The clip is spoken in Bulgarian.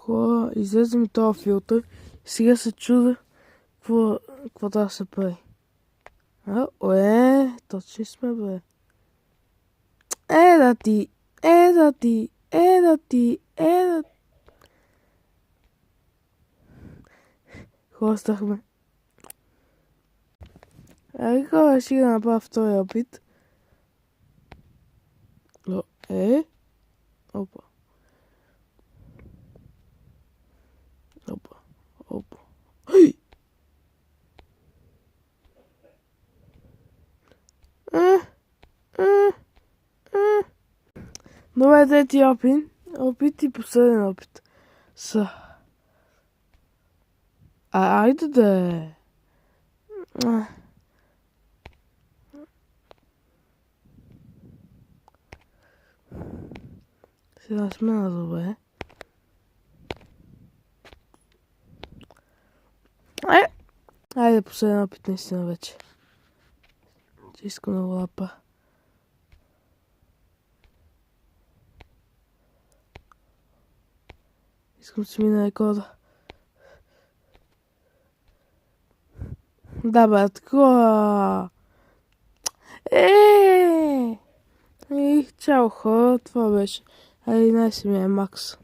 Хора, излезе ми този филтър и сега се чудя какво да се прави. Точно сме, бе. Да ти. Хвастахме. Хора, ще да направя втори опит. Опа. Добре, трети опит и последен опит. Айде да. Сега сме на добре. Айде последен опит наистина вече. Искам да лапа. Искам да си мина рекорда. Да, бе, такова. Чао хора, това беше 11 ми е макс.